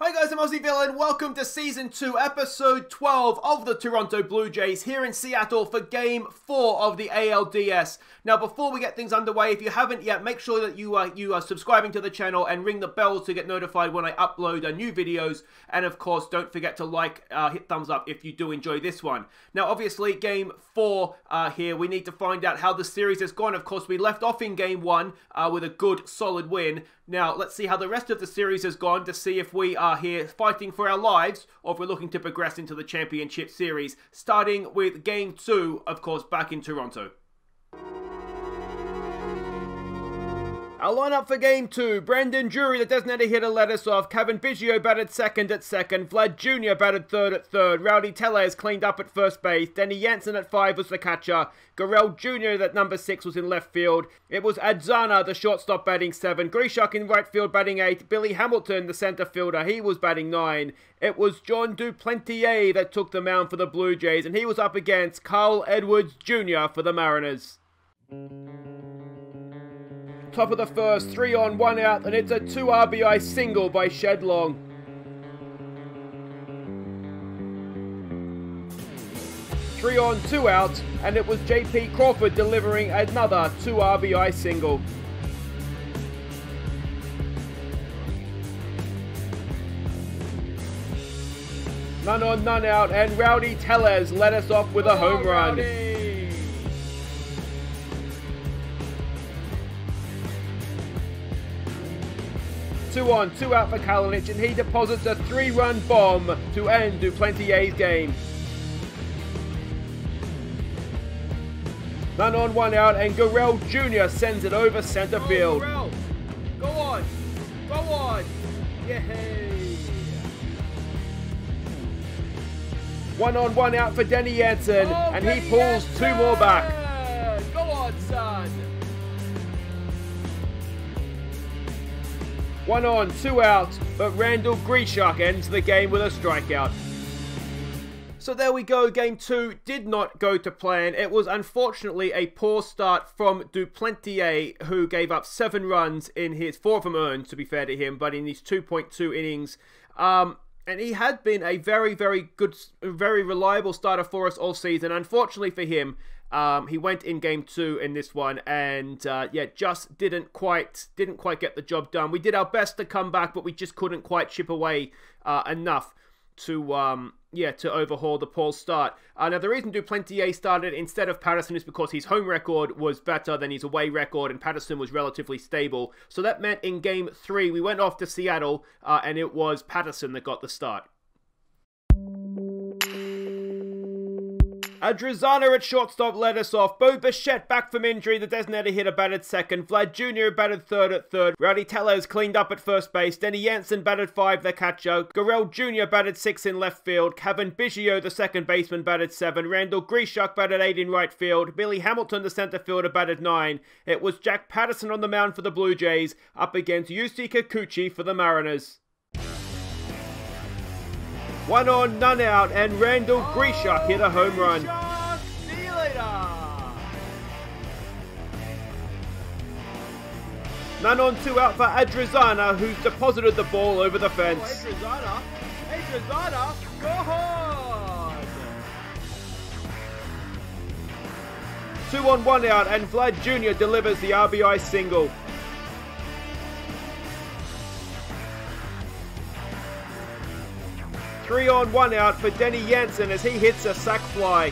Hi guys, I'm Aussie Villain. Welcome to Season 2, Episode 12 of the Toronto Blue Jays here in Seattle for Game 4 of the ALDS. Now, before we get things underway, if you haven't yet, make sure that you are subscribing to the channel and ring the bell to get notified when I upload new videos. And of course, don't forget to hit thumbs up if you do enjoy this one. Now, obviously, Game 4 here, we need to find out how the series has gone. Of course, we left off in Game 1 with a good, solid win. Now, let's see how the rest of the series has gone to see if we are here fighting for our lives or if we're looking to progress into the championship series, starting with Game 2, of course, back in Toronto. Our lineup for Game 2, Brandon Drury, the designated hitter, led us off. Kevin Biggio batted second at second. Vlad Jr. batted third at third. Rowdy Tellez cleaned up at first base. Denny Jansen at 5 was the catcher. Gurriel Jr. at number 6 was in left field. It was Adzana, the shortstop, batting 7. Grishuk in right field batting 8. Billy Hamilton, the center fielder, he was batting 9. It was John Duplantier that took the mound for the Blue Jays, and he was up against Carl Edwards Jr. for the Mariners. Top of the first, 3 on, 1 out, and it's a 2 RBI single by Shedlong. Three on, 2 out, and it was JP Crawford delivering another 2 RBI single. None on, none out, and Rowdy Tellez led us off with a home run. Rowdy. 2 on, 2 out for Kalinic, and he deposits a 3-run bomb to end Duplantier's game. None on, 1 out, and Gurriel Jr. sends it over center field. Gurriel. Go on! Go on! Yay! 1 on, 1 out for Denny Jansen, and he pulls 2 more back. Go on, son! 1 on, 2 out, but Randall Grishuk ends the game with a strikeout. So there we go, Game 2 did not go to plan. It was unfortunately a poor start from Duplantier, who gave up 7 runs in his 4 of them earned, to be fair to him, but in his 2.2 innings. And he had been a very, very good, very reliable starter for us all season. Unfortunately for him, he went in Game 2 in this one, and yeah, just didn't quite get the job done. We did our best to come back, but we just couldn't quite chip away enough to to overhaul the poor start. Now, the reason Duplantier started instead of Patterson is because his home record was better than his away record, and Patterson was relatively stable. So that meant in Game 3, we went off to Seattle, and it was Patterson that got the start. Adrizana at shortstop led us off. Bo Bichette back from injury. The designated hitter batted second. Vlad Jr. batted third at third. Rowdy Tellez cleaned up at first base. Denny Jansen batted 5, the catcher. Gurriel Jr. batted 6 in left field. Kevin Biggio, the second baseman, batted 7. Randall Grishuk batted 8 in right field. Billy Hamilton, the center fielder, batted 9. It was Jack Patterson on the mound for the Blue Jays, up against Yusei Kikuchi for the Mariners. 1 on, none out, and Randall Grishuk hit a home run. See you later. None on, 2 out for Adrizana, who's deposited the ball over the fence. Oh, Adrizana, go hard. 2 on, 1 out, and Vlad Jr. delivers the RBI single. 3 on, 1 out for Denny Jansen as he hits a sac fly.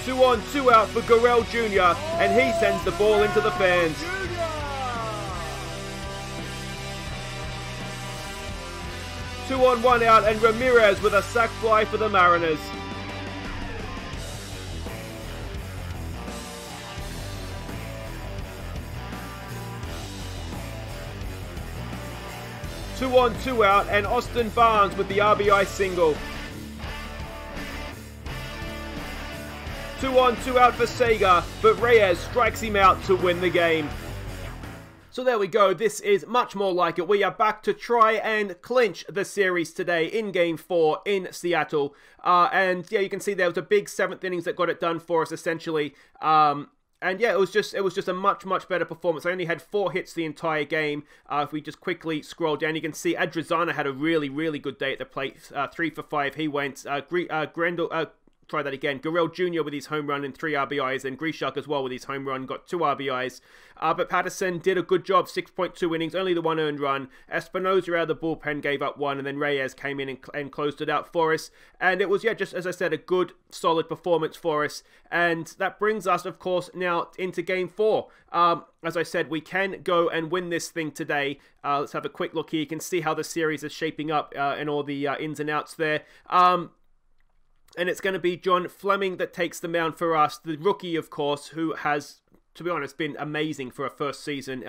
Two on, 2 out for Gurriel Jr. and he sends the ball into the fans. 2 on, 1 out, and Ramirez with a sac fly for the Mariners. Two on, 2 out, and Austin Barnes with the RBI single. 2 on, 2 out for Sega, but Reyes strikes him out to win the game. So there we go, this is much more like it. We are back to try and clinch the series today in Game 4 in Seattle. And yeah, you can see there was a big 7th innings that got it done for us, essentially. And yeah, it was just a much better performance. I only had 4 hits the entire game. If we just quickly scroll down, you can see Adrizana had a really good day at the plate. 3 for 5 he went. Try that again. Gurriel Jr. with his home run and 3 RBIs, and Grishak as well with his home run, got 2 RBIs. But Patterson did a good job, 6.2 innings, only the 1 earned run. Espinosa out of the bullpen gave up 1, and then Reyes came in and closed it out for us. And it was, yeah, just as I said, a good, solid performance for us. And that brings us, of course, now into Game 4. As I said, we can go and win this thing today. Let's have a quick look here. You can see how the series is shaping up and all the ins and outs there. And it's going to be John Fleming that takes the mound for us. The rookie, of course, who has, to be honest, been amazing for a first season,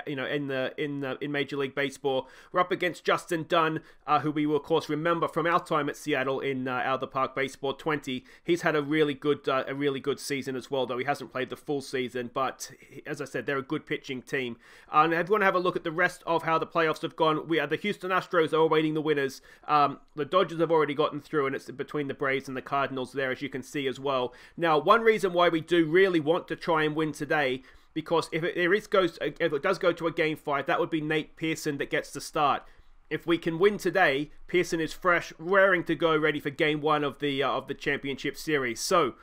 in Major League Baseball. We're up against Justin Dunne, who we will, of course, remember from our time at Seattle in Out of the Park Baseball 20. He's had a really good season as well, though he hasn't played the full season. But as I said, they're a good pitching team. And if you want to have a look at the rest of how the playoffs have gone, the Houston Astros are awaiting the winners. The Dodgers have already gotten through, and it's between the Braves and the Cardinals there, as you can see as well. Now, one reason why we do really want to try and win today, because if it does go to a Game 5, that would be Nate Pearson that gets to start. If we can win today, Pearson is fresh, raring to go, ready for Game 1 of the championship series. So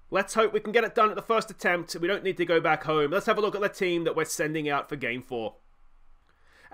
let's hope we can get it done at the first attempt. We don't need to go back home. Let's have a look at the team that we're sending out for Game 4.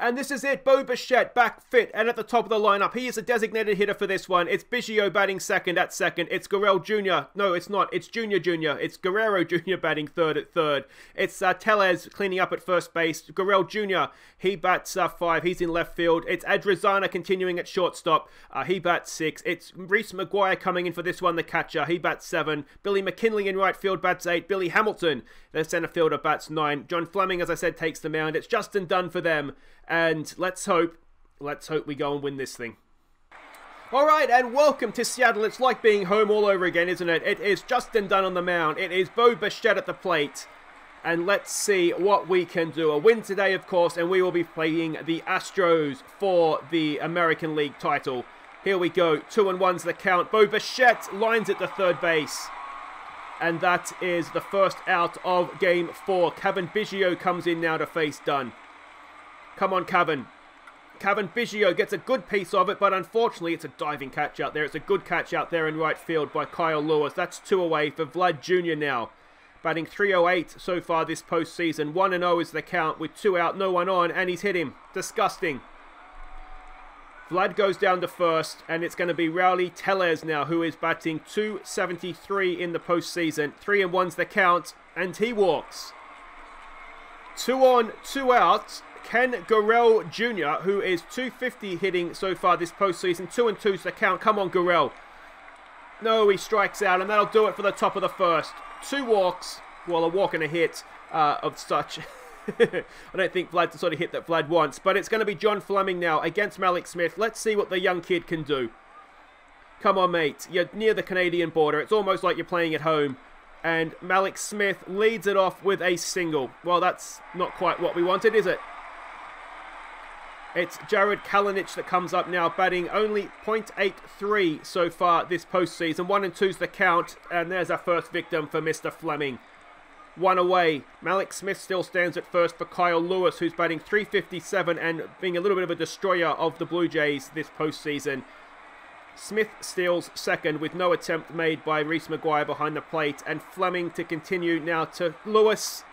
And this is it, Bo Bichette back fit and at the top of the lineup. He is a designated hitter for this one. It's Biggio batting second at second. It's Gurriel Jr. No, it's not. It's Jr. It's Guerrero Jr. batting third at third. It's Tellez cleaning up at first base. Gurriel Jr., he bats 5. He's in left field. It's Adrizana continuing at shortstop. He bats 6. It's Reese McGuire coming in for this one, the catcher. He bats 7. Billy McKinley in right field bats 8. Billy Hamilton, the center fielder, bats 9. John Fleming, as I said, takes the mound. It's Justin Dunne for them. And let's hope we go and win this thing. Alright, and welcome to Seattle. It's like being home all over again, isn't it? It is Justin Dunne on the mound. It is Bo Bichette at the plate. And let's see what we can do. A win today, of course, and we will be playing the Astros for the American League title. Here we go. 2-1's the count. Bo Bichette lines at the third base. And that is the first out of Game 4. Cavan Biggio comes in now to face Dunne. Come on, Cavan. Cavan Biggio gets a good piece of it, but unfortunately it's a diving catch out there. It's a good catch out there in right field by Kyle Lewis. That's 2 away for Vlad Jr. now. Batting .308 so far this postseason. 1-0 is the count with 2 out, no one on, and he's hit him. Disgusting. Vlad goes down to first, and it's going to be Rowley Tellez now, who is batting .273 in the postseason. 3-1's the count, and he walks. 2 on, 2 out. Ken Gurriel Jr., who is .250 hitting so far this postseason. 2-2's the count. Come on, Gurriel. No, he strikes out, and that'll do it for the top of the first. 2 walks. Well, a walk and a hit of such. I don't think Vlad's the sort of hit that Vlad wants, but it's going to be John Fleming now against Malik Smith. Let's see what the young kid can do. Come on, mate. You're near the Canadian border. It's almost like you're playing at home. And Malik Smith leads it off with a single. Well, that's not quite what we wanted, is it? It's Jared Kalinic that comes up now, batting only .83 so far this postseason. 1-2's the count, and there's our first victim for Mr. Fleming. 1 away. Malik Smith still stands at first for Kyle Lewis, who's batting .357 and being a little bit of a destroyer of the Blue Jays this postseason. Smith steals second with no attempt made by Reese McGuire behind the plate, and Fleming to continue now to Lewis,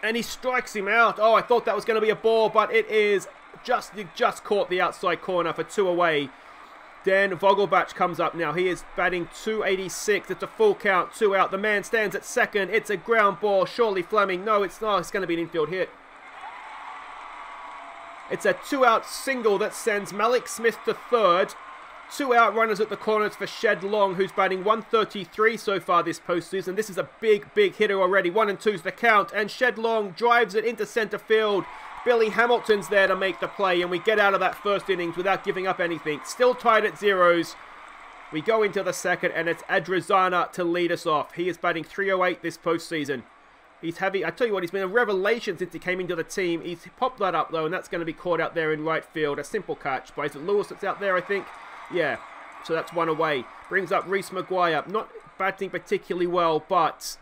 and he strikes him out. Oh, I thought that was going to be a ball, but it is just caught the outside corner for 2 away. Dan Vogelbach comes up now. He is batting .286. It's a full count, 2 out. The man stands at second. It's a ground ball. Surely Fleming. No, it's not. It's going to be an infield hit. It's a 2-out single that sends Malik Smith to third. 2 out runners at the corners for Shed Long, who's batting .133 so far this postseason. This is a big hitter already. 1-2's the count, and Shed Long drives it into center field. Billy Hamilton's there to make the play, and we get out of that first innings without giving up anything. Still tied at 0s. We go into the second, and it's Adrizana to lead us off. He is batting .308 this postseason. He's heavy. I tell you what, he's been a revelation since he came into the team. He's popped that up, though, and that's going to be caught out there in right field. A simple catch. But is it Lewis that's out there, I think? Yeah. So that's 1 away. Brings up Reese McGuire. Not batting particularly well, but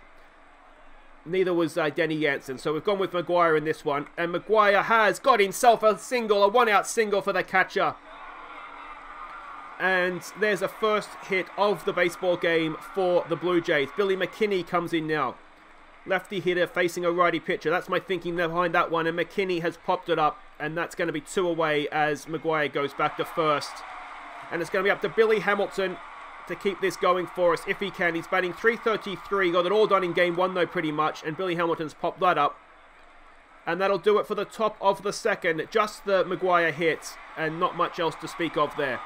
Neither was Denny Jansen. So we've gone with Maguire in this one. And Maguire has got himself a single, a one-out single for the catcher. And there's a first hit of the baseball game for the Blue Jays. Billy McKinney comes in now. Lefty hitter facing a righty pitcher. That's my thinking behind that one. And McKinney has popped it up. And that's going to be 2 away as Maguire goes back to first. And it's going to be up to Billy Hamilton to keep this going for us if he can. He's batting .333. Got it all done in game 1 though pretty much. And Billy Hamilton's popped that up. And that'll do it for the top of the second. Just the Maguire hit. And not much else to speak of there.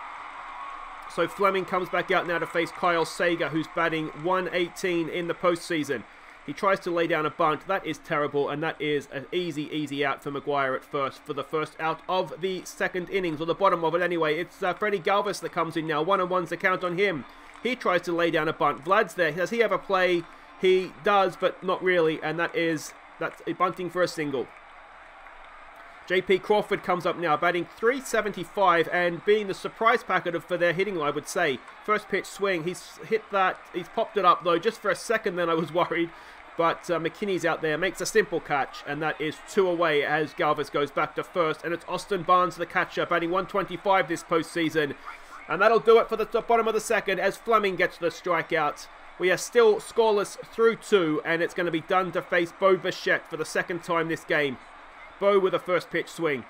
So Fleming comes back out now to face Kyle Sager, who's batting .118 in the postseason. He tries to lay down a bunt. That is terrible, and that is an easy out for Maguire at first, for the first out of the second innings, or the bottom of it anyway. It's Freddie Galvis that comes in now. 1-on-1's the count on him. He tries to lay down a bunt. Vlad's there. Does he have a play? He does, but not really, and that's a bunting for a single. JP Crawford comes up now, batting .375 and being the surprise packet for their hitting, I would say. First pitch swing, he's hit that, he's popped it up though, just for a second then I was worried. But McKinney's out there, makes a simple catch, and that is 2 away as Galvis goes back to first. And it's Austin Barnes, the catcher, batting .125 this postseason. And that'll do it for the bottom of the second as Fleming gets the strikeout. We are still scoreless through 2, and it's going to be Dunne to face Bo Bichette for the second time this game. Bo with a first pitch swing.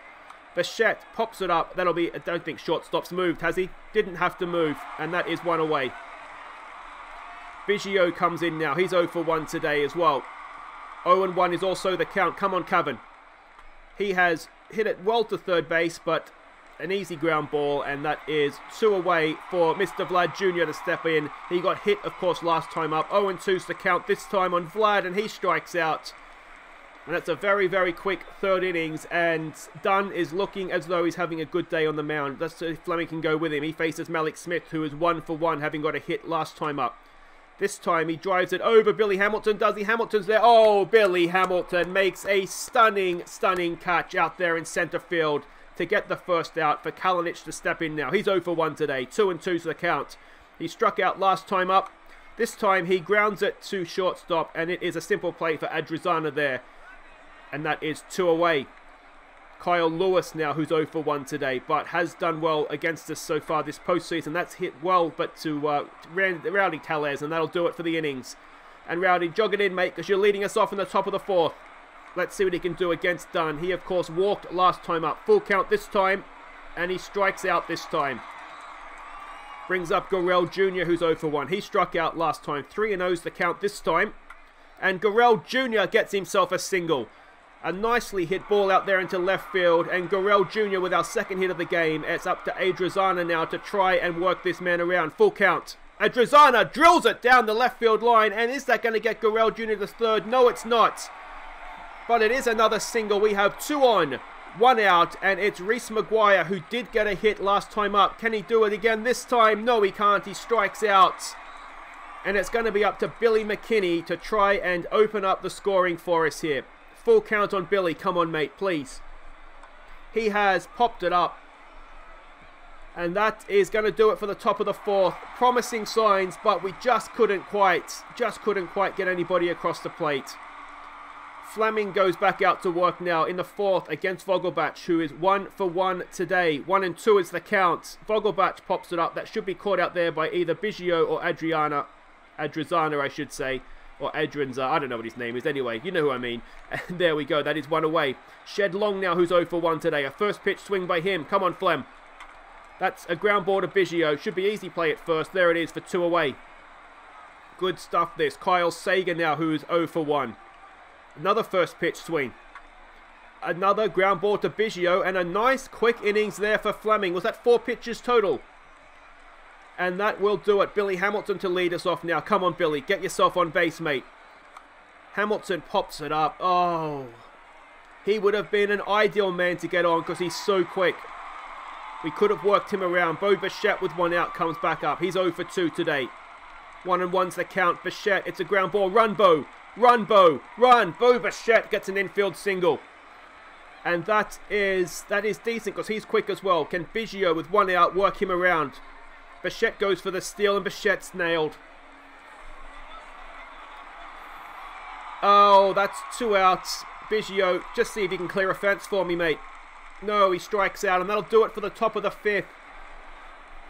Bichette pops it up. That'll be, I don't think shortstop's moved, has he? Didn't have to move, and that is 1 away. Biggio comes in now. He's 0 for 1 today as well. 0-1 is also the count. Come on, Cavan. He has hit it well to third base, but an easy ground ball, and that is 2 away for Mr. Vlad Jr. to step in. He got hit, of course, last time up. 0-2's the count this time on Vlad, and he strikes out. And that's a very quick third innings, and Dunne is looking as though he's having a good day on the mound. That's if Fleming can go with him. He faces Malik Smith, who is 1 for 1, having got a hit last time up. This time he drives it over Billy Hamilton. Does he? Hamilton's there. Oh, Billy Hamilton makes a stunning catch out there in center field to get the first out for Kalinic to step in now. He's 0 for 1 today. 2-2's the count. He struck out last time up. This time he grounds it to shortstop, and it is a simple play for Adrizana there. And that is 2 away. Kyle Lewis now, who's 0 for 1 today, but has done well against us so far this postseason. That's hit well, but to Rowdy Tellez, and that'll do it for the innings. And Rowdy, jog it in, mate, because you're leading us off in the top of the 4th. Let's see what he can do against Dunne. He, of course, walked last time up. Full count this time, and he strikes out this time. Brings up Gurrell Jr., who's 0 for 1. He struck out last time. 3-0's the count this time. And Gurrell Jr. gets himself a single. A nicely hit ball out there into left field, and Gurrell Jr. with our second hit of the game. It's up to Adrizana now to try and work this man around. Full count. Adrizana drills it down the left field line, and is that going to get Gurrell Jr. to third? No, it's not. But it is another single. We have 2 on, 1 out, and it's Reese Maguire, who did get a hit last time up. Can he do it again this time? No, he can't. He strikes out. And it's going to be up to Billy McKinney to try and open up the scoring for us here. Full count on Billy. Come on, mate, please. He has popped it up. And that is going to do it for the top of the 4th. Promising signs, but we just couldn't quite get anybody across the plate. Fleming goes back out to work now in the 4th against Vogelbach, who is 1 for 1 today. 1-2 is the count. Vogelbach pops it up. That should be caught out there by either Biggio or Adrizana, I should say. Or Adrinza, I don't know what his name is. Anyway, you know who I mean. And there we go. That is 1 away. Shed Long now, who's 0 for 1 today. A first pitch swing by him. Come on, Flem. That's a ground ball to Biggio. Should be easy play at first. There it is for 2 away. Good stuff this. Kyle Sager now, who is 0 for 1. Another first pitch swing. Another ground ball to Biggio. And a nice quick innings there for Fleming. Was that 4 pitches total? And that will do it. Billy Hamilton to lead us off now. Come on, Billy. Get yourself on base, mate. Hamilton pops it up. Oh. He would have been an ideal man to get on because he's so quick. We could have worked him around. Bo Bichette with 1 out comes back up. He's 0 for 2 today. 1-1's the count. Bichette, it's a ground ball. Run, Bo. Run, Bo. Run. Bo Bichette gets an infield single. And that is decent because he's quick as well. Can Biggio with 1 out work him around? Bichette goes for the steal, and Bichette's nailed. Oh, that's 2 outs. Biggio, just see if you can clear a fence for me, mate. No, he strikes out, and that'll do it for the top of the 5th.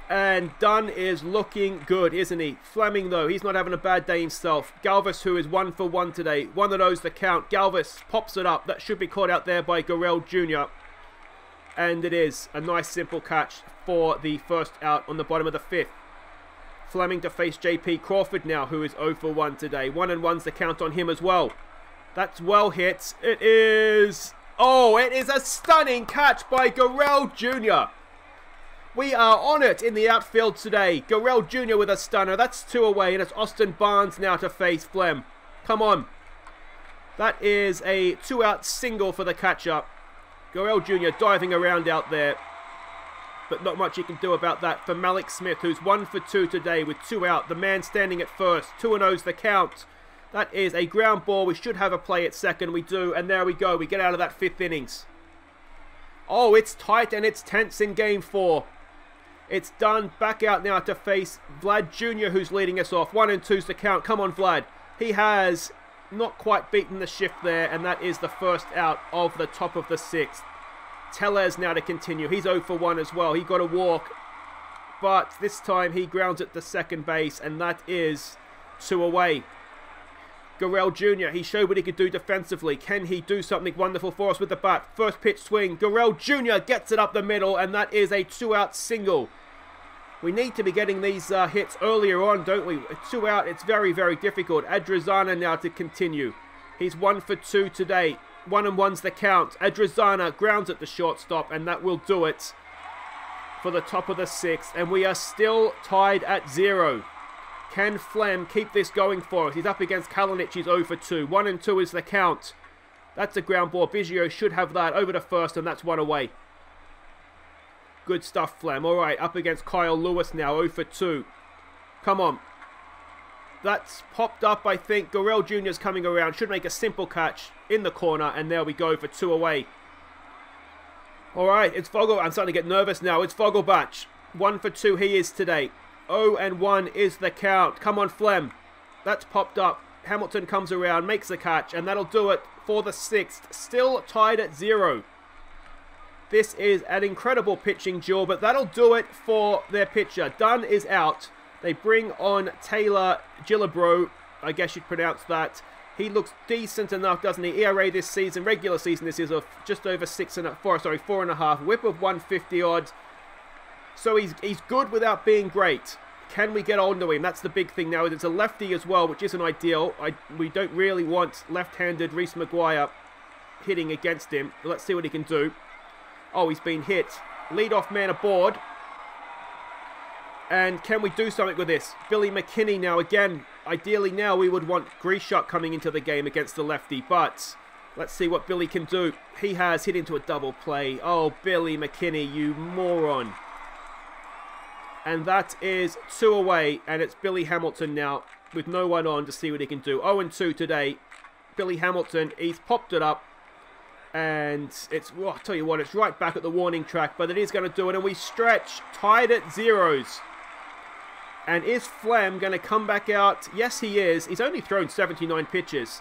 And Dunne is looking good, isn't he? Fleming, though, he's not having a bad day himself. Galvis, who is 1 for 1 today. One of those the count. Galvis pops it up. That should be caught out there by Gurrell Jr. And it is a nice simple catch for the first out on the bottom of the 5th. Fleming to face JP Crawford now, who is 0 for 1 today. 1-1's the count on him as well. That's well hit. It is... Oh, it is a stunning catch by Gurrell Jr. We are on it in the outfield today. Gurrell Jr. with a stunner. That's 2 away, and it's Austin Barnes now to face Flem. Come on. That is a 2-out single for the catcher. Gurrell Jr. diving around out there. But not much you can do about that for Malik Smith, who's 1 for 2 today with 2 out. The man standing at first. 2-0's the count. That is a ground ball. We should have a play at second. We do. And there we go. We get out of that 5th innings. Oh, it's tight and it's tense in game 4. It's Dunne back out now to face Vlad Jr., who's leading us off. 1-2's the count. Come on, Vlad. He has not quite beaten the shift there. And that is the first out of the top of the 6th. Tellez now to continue. He's 0 for 1 as well. He got a walk. But this time he grounds at the second base. And that is 2 away. Gurrell Jr., he showed what he could do defensively. Can he do something wonderful for us with the bat? First pitch swing. Gurrell Jr. gets it up the middle, and that is a 2-out single. We need to be getting these hits earlier on, don't we? 2 out, it's very, very difficult. Adrizana now to continue. He's 1 for 2 today. 1-1's the count. Adrizana grounds at the shortstop, and that will do it for the top of the 6th. And we are still tied at 0. Can Flem keep this going for us? He's up against Kalinic. He's 0 for 2. 1-2 is the count. That's a ground ball. Biggio should have that over to first, and that's 1 away. Good stuff, Flem. All right, up against Kyle Lewis now. 0 for 2. Come on. That's popped up, I think. Gurrell Jr. is coming around. Should make a simple catch in the corner, and there we go for 2 away. All right, it's Vogel. I'm starting to get nervous now. It's Vogelbach. 1 for 2 he is today. 0-1 is the count. Come on, Flem. That's popped up. Hamilton comes around, makes the catch, and that'll do it for the 6th. Still tied at 0. This is an incredible pitching duel, but that'll do it for their pitcher. Dunne is out. They bring on Taylor Killebrew. I guess you'd pronounce that. He looks decent enough, doesn't he? ERA this season, regular season, this is of just over 4.5. Whip of 150 odd. So he's good without being great. Can we get onto him? That's the big thing now. It's a lefty as well, which isn't ideal. We don't really want left-handed Reese McGuire hitting against him. Let's see what he can do. Oh, he's been hit. Leadoff man aboard. And can we do something with this? Billy McKinney now again. Ideally now we would want Grishuk coming into the game against the lefty. But let's see what Billy can do. He has hit into a double play. Oh, Billy McKinney, you moron. And that is 2 away, and it's Billy Hamilton now with no one on to see what he can do. 0-2 today. Billy Hamilton, he's popped it up, and it's, well, I'll tell you what, it's right back at the warning track, but it is going to do it, and we stretch, tied at 0s. And is Flem going to come back out? Yes, he is. He's only thrown 79 pitches.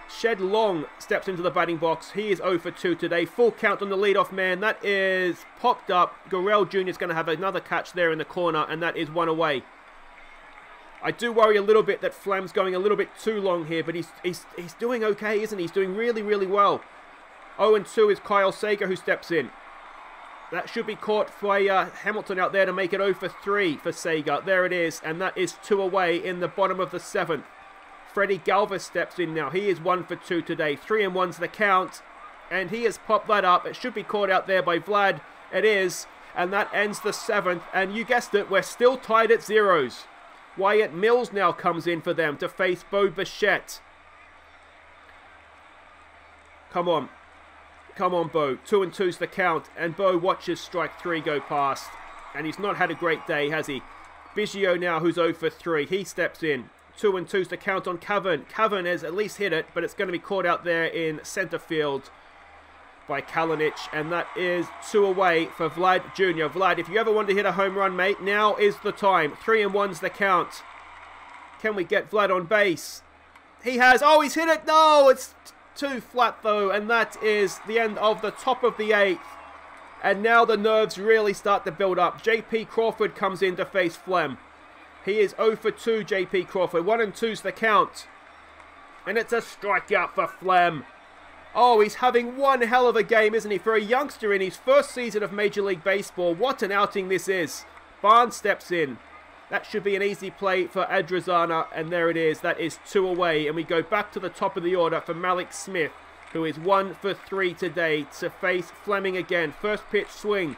Shed Long steps into the batting box. He is 0 for 2 today. Full count on the leadoff man. That is popped up. Gurrell Jr. is going to have another catch there in the corner, and that is 1 away. I do worry a little bit that Flem's going a little bit too long here, but he's doing okay, isn't he? He's doing really, really well. 0-2 is Kyle Sager, who steps in. That should be caught by Hamilton out there to make it 0 for 3 for Sager. There it is, and that is 2 away in the bottom of the 7th. Freddie Galvis steps in now. He is 1 for 2 today. 3-1's the count. And he has popped that up. It should be caught out there by Vlad. It is. And that ends the 7th. And you guessed it, we're still tied at 0s. Wyatt Mills now comes in for them to face Bo Bichette. Come on. Come on, Bo. 2-2's the count. And Bo watches strike 3 go past. And he's not had a great day, has he? Biggio now, who's 0 for 3. He steps in. 2-2's the count on Cavan. Cavan has at least hit it, but it's going to be caught out there in center field by Kalinic, and that is 2 away for Vlad Jr. Vlad, if you ever want to hit a home run, mate, now is the time. 3-1's the count. Can we get Vlad on base? He has. Oh, he's hit it. No, it's too flat though. And that is the end of the top of the 8th. And now the nerves really start to build up. JP Crawford comes in to face Flem. He is 0 for 2, JP Crawford. 1 and 2's the count. And it's a strikeout for Flem. Oh, he's having one hell of a game, isn't he? For a youngster in his first season of Major League Baseball, what an outing this is. Barnes steps in. That should be an easy play for Adrizana, and there it is. That is 2 away, and we go back to the top of the order for Malik Smith, who is 1 for 3 today, to face Fleming again. First pitch swing.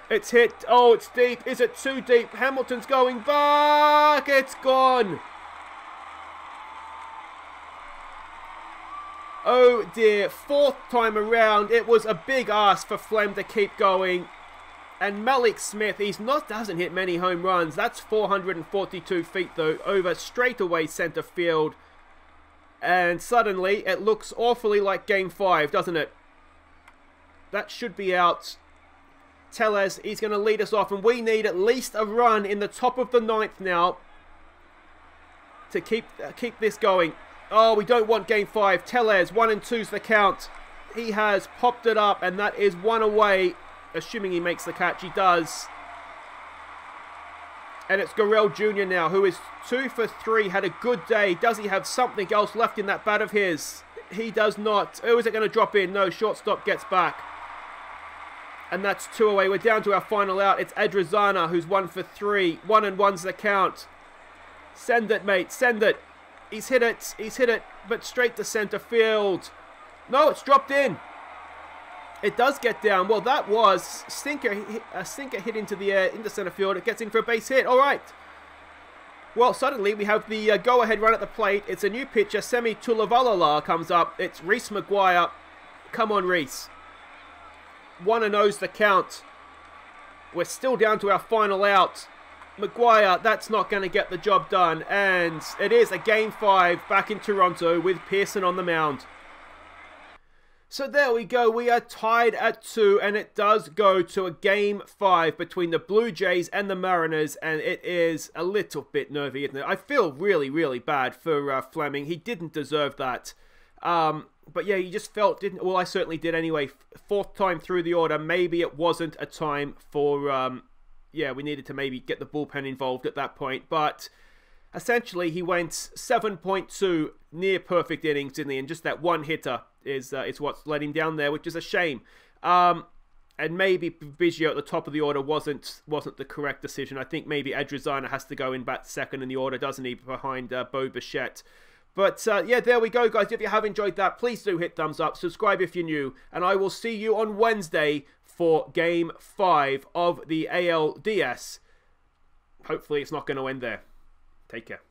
It's hit. Oh, it's deep. Is it too deep? Hamilton's going back. It's gone. Oh dear, 4th time around. It was a big ask for Flem to keep going. And Malik Smith, doesn't hit many home runs. That's 442 feet though, over straightaway center field. And suddenly, it looks awfully like Game 5, doesn't it? That should be out. Tellez, he's going to lead us off, and we need at least a run in the top of the 9th now to keep this going. Oh, we don't want Game 5. Tellez, 1 and 2's the count. He has popped it up, and that is 1 away. Assuming he makes the catch, he does. And it's Gurriel Jr. now, who is 2 for 3, had a good day. Does he have something else left in that bat of his? He does not. Oh, is it going to drop in? No, shortstop gets back. And that's 2 away. We're down to our final out. It's Adrizana, who's 1 for 3. 1 and 1's the count. Send it, mate. Send it. He's hit it. He's hit it, but straight to center field. No, it's dropped in. It does get down. Well, that was a sinker hit into the air, into center field. It gets in for a base hit. All right. Well, suddenly we have the go-ahead run at the plate. It's a new pitcher. Semi Tulavalala comes up. It's Reese McGuire. Come on, Reese. 1 and 0's the count. We're still down to our final out. McGuire, that's not going to get the job done. And it is a Game 5 back in Toronto with Pearson on the mound. So there we go. We are tied at 2, and it does go to a Game 5 between the Blue Jays and the Mariners, and it is a little bit nervy, isn't it? I feel really, really bad for Fleming. He didn't deserve that. But yeah, he just felt, well, I certainly did anyway. 4th time through the order, maybe it wasn't a time for, yeah, we needed to maybe get the bullpen involved at that point, but essentially he went 7.2 near perfect innings, didn't he? And just that one hitter is what's let him down there, which is a shame. And maybe Biggio at the top of the order wasn't the correct decision. I think maybe Adrizana has to go in bat 2nd in the order, doesn't he, behind Bo Bichette. But yeah, there we go, guys. If you have enjoyed that, please do hit thumbs up, subscribe if you're new, and I will see you on Wednesday for Game 5 of the ALDS. Hopefully it's not going to end there. Take care.